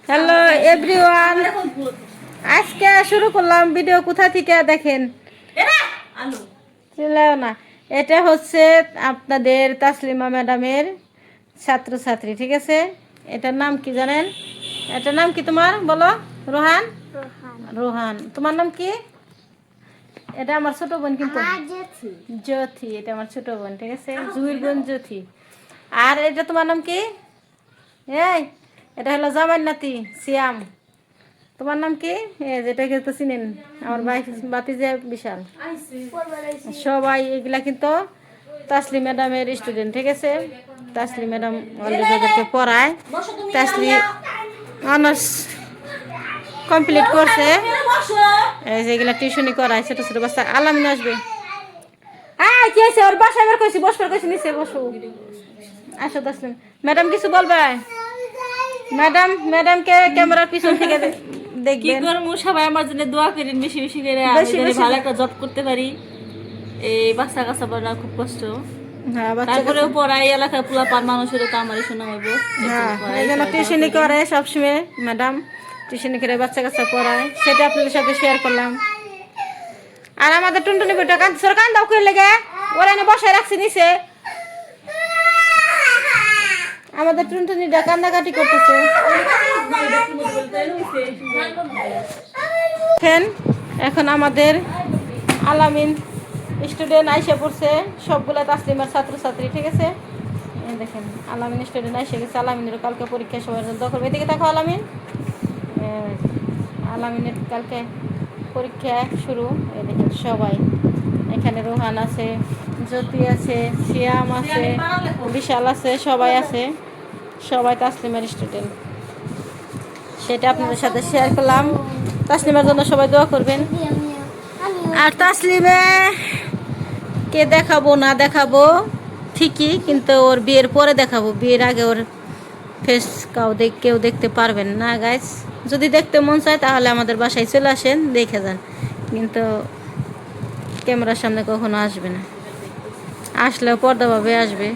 Hello everyone, আজকে শুরু করলাম ভিডিও। কোথা থেকে দেখেন চিল্লাও না। এটা হচ্ছে আপনাদের তাসলিমা ম্যাডামের ছাত্রছাত্রী, ঠিক আছে? এটার নাম কি জানেন? এটার নাম কি তোমার বলো? রোহান। রোহান, তোমার নাম কি? এটা আমার ছোট বোন, কিন্তু জ্যোতি। এটা আমার ছোট বোন, ঠিক আছে? জুহির বোন জ্যোতি। আর এটা তোমার নাম কি? এই এটা হলো জামাই নাতি সিয়াম। তোমার নাম কি? যেটাকে তো চিনেন, আমার ভাই বাতি যে বিশাল। সবাই এগুলা কিন্তু তাসলি ম্যাডামের স্টুডেন্ট, ঠিক আছে? তাসলি ম্যাডাম অলরেডি ওদেরকে পড়ায়। তাসলি অনার্স কমপ্লিট করছে। এই যে এগুলা টিউশনি করায় ছোট ছোট বাচ্চা। আলামিন আসবে। কি আছে ওর বাসায় বের কইছি, বসবার কইছি, নিচে বসো। আসো তাসলিম ম্যাডাম, কিছু বলবে? ম্যাডামকে ক্যামেরার পিছন থেকে দেখবেন। কি করব, সবাই আমার জন্য দোয়া করেন বেশি বেশি করে, আমি ভালো একটা জব করতে পারি। এই বাচ্চা কাচ্চা পড়া খুব কষ্ট। হ্যাঁ, তারপরেও পড়াই এলাকার পোলাপান মানুষেরও তো আমারই শোনা হইব। হ্যাঁ, এই জন্য টিউশনি করে সবসময় ম্যাডাম। টিউশনি করে বাচ্চা কাচ্চা পড়ায়, সেটা আপনাদের সাথে শেয়ার করলাম। আর আমাদের টুনটুনি বেটা কান দাও করে লেগে ওরা এনে বসায় রাখছি নিচে। আমাদের টুনটুনিটা কান্দাকাটি করতেছে। এখন আমাদের আলামিন স্টুডেন্ট আইসে পড়ছে, সবগুলা তাসলিমার ছাত্রছাত্রী, ঠিক আছে? এই দেখেন আলামিন স্টুডেন্ট আইসে গেছে। আলামিনের কালকে পরীক্ষা, সবাই দোয়া করবে। এদিকে দেখো আলামিন, আলামিনের কালকে পরীক্ষা শুরু। এই দেখেন সবাই এখানে, রোহান আছে, জ্যোতি আছে, সিয়াম আছে, বিশাল আছে, সবাই আছে। সবাই তাসলিমার স্টুডেন্ট, সেটা আপনাদের সাথে শেয়ার করলাম। তাসলিমার জন্য সবাই দোয়া করবেন। আর তাসলিমে কে দেখাবো না দেখাবো ঠিকই, কিন্তু ওর বিয়ের পরে দেখাবো। বিয়ের আগে ওর ফেস কেউ দেখতে পারবেন না গাইস। যদি দেখতে মন চায় তাহলে আমাদের বাসায় চলে আসেন, দেখে যান, কিন্তু ক্যামেরার সামনে কখনো আসবে না। আসলেও পর্দাভাবে আসবে।